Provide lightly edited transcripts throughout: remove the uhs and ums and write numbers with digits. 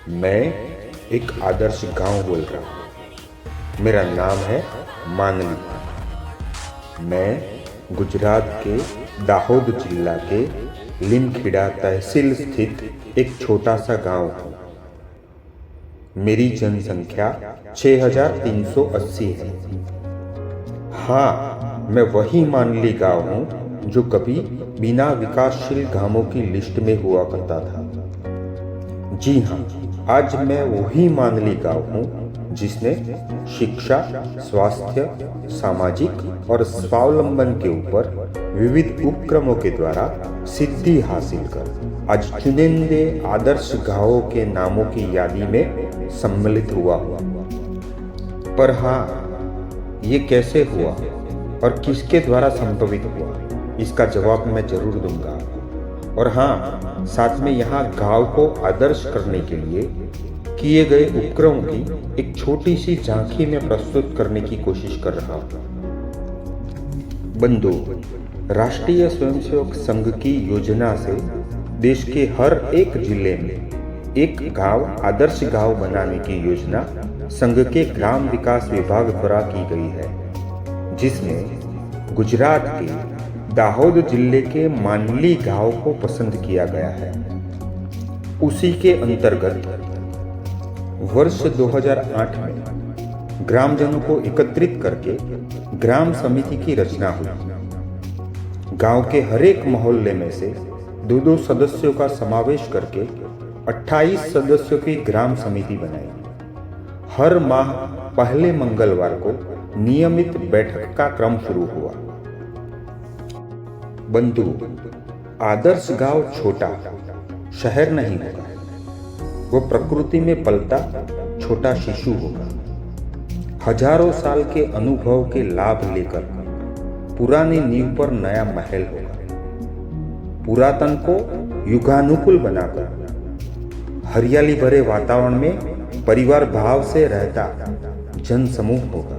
मैं एक आदर्श गांव बोल रहा हूँ। मेरा नाम है मानली। मैं गुजरात के दाहोद जिला के लिमखेड़ा तहसील स्थित एक छोटा सा गांव हूँ। मेरी जनसंख्या 6380 है। हाँ, मैं वही मानली गांव हूँ जो कभी बिना विकासशील गांवों की लिस्ट में हुआ करता था। जी हाँ, आज मैं वही मानली गांव हूँ जिसने शिक्षा, स्वास्थ्य, सामाजिक और स्वावलंबन के ऊपर विविध उपक्रमों के द्वारा सिद्धि हासिल कर आज चुनिंदे आदर्श गांवों के नामों की यादी में सम्मिलित हुआ। पर हाँ, ये कैसे हुआ और किसके द्वारा संभवित हुआ, इसका जवाब मैं जरूर दूंगा। और हाँ, साथ में यहाँ गांव को आदर्श करने के लिए किए गए उपक्रमों की एक छोटी सी झांकी में प्रस्तुत करने की कोशिश कर रहा हूँ। बंधु, राष्ट्रीय स्वयंसेवक संघ की योजना से देश के हर एक जिले में एक गांव आदर्श गांव बनाने की योजना संघ के ग्राम विकास विभाग द्वारा की गई है, जिसमें गुजरात के दाहोद जिले के मानली गांव को पसंद किया गया है। उसी के अंतर्गत वर्ष 2008 में ग्रामजनों को एकत्रित करके ग्राम समिति की रचना हुई। गांव के हर एक मोहल्ले में से दो सदस्यों का समावेश करके 28 सदस्यों की ग्राम समिति बनाई। हर माह पहले मंगलवार को नियमित बैठक का क्रम शुरू हुआ। बंधु, आदर्श गांव छोटा शहर नहीं होगा, वो प्रकृति में पलता छोटा शिशु होगा। हजारों साल के अनुभव के लाभ लेकर पुरानी नींव पर नया महल होगा। पुरातन को युगानुकूल बनाकर हरियाली भरे वातावरण में परिवार भाव से रहता जन समूह होगा।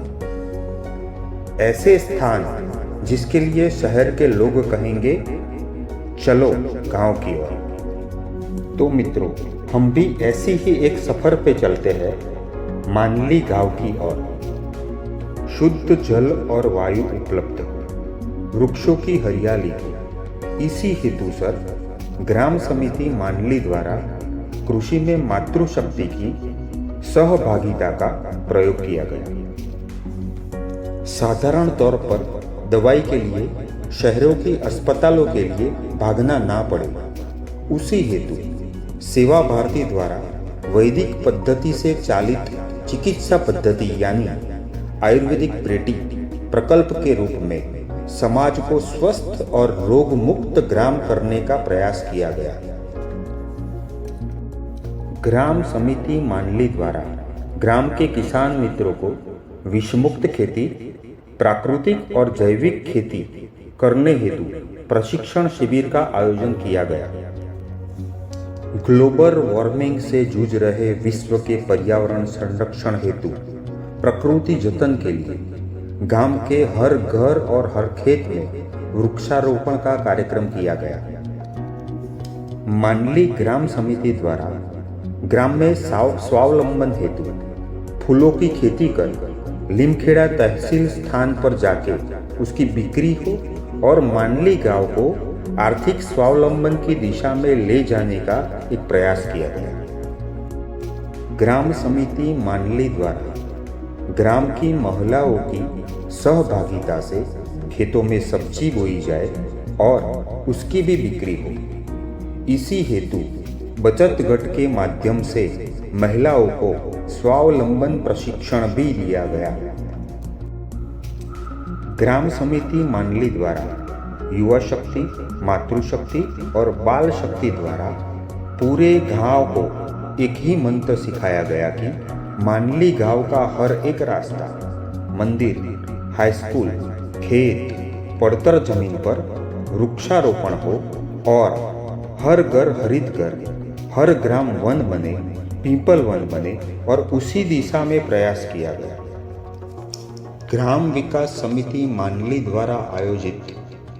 ऐसे स्थान जिसके लिए शहर के लोग कहेंगे, चलो गांव की ओर। तो मित्रों, हम भी ऐसी ही एक सफर पे चलते हैं मानली गांव की ओर। शुद्ध जल और वायु उपलब्ध हो, वृक्षों की हरियाली हो, इसी हेतुसर ग्राम समिति मानली द्वारा कृषि में मातृशक्ति की सहभागिता का प्रयोग किया गया। साधारण तौर पर दवाई के लिए शहरों की अस्पतालों के लिए भागना ना पड़े, उसी हेतु सेवा भारती द्वारा वैदिक पद्धति से चालित चिकित्सा पद्धति यानी आयुर्वेदिक प्रेटी प्रकल्प के रूप में समाज को स्वस्थ और रोग मुक्त ग्राम करने का प्रयास किया गया। ग्राम समिति मानली द्वारा ग्राम के किसान मित्रों को विषमुक्त खेती, प्राकृतिक और जैविक खेती करने हेतु प्रशिक्षण शिविर का आयोजन किया गया। ग्लोबल वार्मिंग से जूझ रहे विश्व के पर्यावरण संरक्षण हेतु प्रकृति जतन के लिए गांव के हर घर और हर खेत में वृक्षारोपण का कार्यक्रम किया गया। मानली ग्राम समिति द्वारा ग्राम में स्वावलंबन हेतु फूलों की खेती कर लिमखेड़ा तहसील स्थान पर जाके उसकी बिक्री हो और मानली गांव को आर्थिक स्वावलंबन की दिशा में ले जाने का एक प्रयास किया गया। ग्राम समिति मानली द्वारा ग्राम की महिलाओं की सहभागिता से खेतों में सब्जी बोई जाए और उसकी भी बिक्री हो। इसी हेतु बचत गट के माध्यम से महिलाओं को स्वावलंबन प्रशिक्षण भी लिया गया। ग्राम समिति मानली द्वारा युवा शक्ति, मातृशक्ति और बाल शक्ति द्वारा पूरे गांव को एक ही मंत्र सिखाया गया कि मानली गांव का हर एक रास्ता, मंदिर, हाई स्कूल, खेत, पड़तर जमीन पर वृक्षारोपण हो और हर घर हरित घर, हर ग्राम वन बने, पीपल वन बने और उसी दिशा में प्रयास किया गया। ग्राम विकास समिति मानली द्वारा आयोजित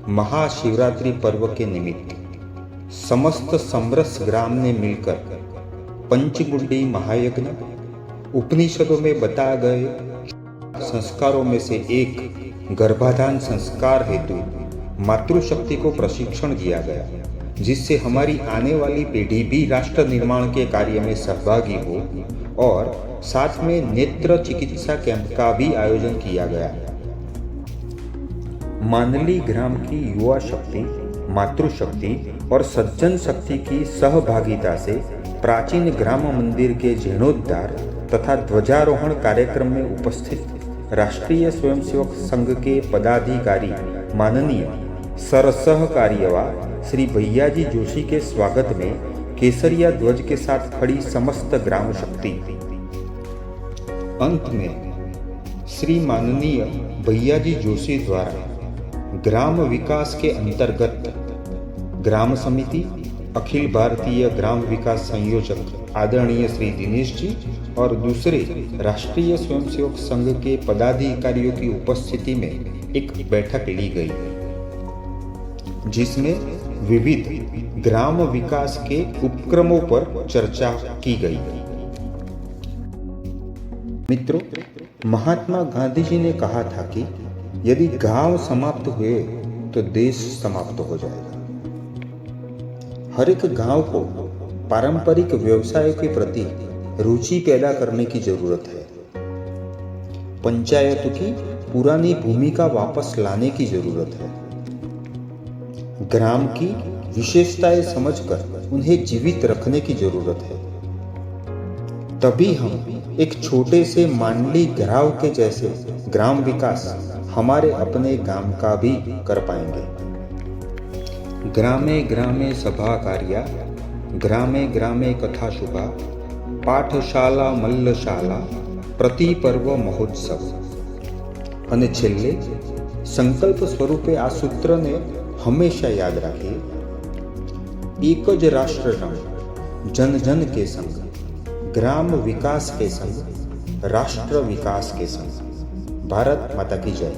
महाशिवरात्रि पर्व के निमित्त समस्त समरस ग्राम ने मिलकर पंचमुंडी महायज्ञ उपनिषदों में बताए गए संस्कारों में से एक गर्भाधान संस्कार हेतु मातृशक्ति को प्रशिक्षण दिया गया, जिससे हमारी आने वाली पीढ़ी भी राष्ट्र निर्माण के कार्य में सहभागी हो, और साथ में नेत्र चिकित्सा कैंप का भी आयोजन किया गया। मानली ग्राम की युवा शक्ति, मातृशक्ति और सज्जन शक्ति की सहभागिता से प्राचीन ग्राम मंदिर के जीर्णोद्धार तथा ध्वजारोहण कार्यक्रम में उपस्थित राष्ट्रीय स्वयंसेवक संघ के पदाधिकारी माननीय सरसह कार्यवाह श्री भैयाजी जोशी के स्वागत में केसरिया ध्वज के साथ खड़ी समस्त ग्राम शक्ति। अंत में श्री माननीय भैयाजी जोशी द्वारा ग्राम विकास के अंतर्गत ग्राम समिति, अखिल भारतीय ग्राम विकास संयोजक आदरणीय श्री दिनेश जी और दूसरे राष्ट्रीय स्वयंसेवक संघ के पदाधिकारियों की उपस्थिति में एक बैठक ली गई, जिसमें विविध ग्राम विकास के उपक्रमों पर चर्चा की गई। मित्रों, महात्मा गांधी जी ने कहा था कि यदि गांव समाप्त हुए तो देश समाप्त हो जाएगा। हर एक गांव को पारंपरिक व्यवसायों के प्रति रुचि पैदा करने की जरूरत है। पंचायतों की पुरानी भूमिका वापस लाने की जरूरत है। ग्राम की विशेषताएं समझकर उन्हें जीवित रखने की जरूरत है। तभी हम एक छोटे से मांडली घराव के जैसे ग्राम विकास हमारे अपने गांव का भी कर पाएंगे। ग्रामे ग्रामे सभा कार्या, ग्रामे ग्रामे कथा शुभा, पाठशाला मल्लशाला, प्रति पर्व महोत्सव। અને છેલ્લે સંકલ્પ સ્વરૂપે આ સૂત્રને હંમેશા યાદ રાખીએ, એક જ રાષ્ટ્રનો જન જન के संग, ग्राम विकास के संग, राष्ट्र विकास के संग। भारत माता की जय।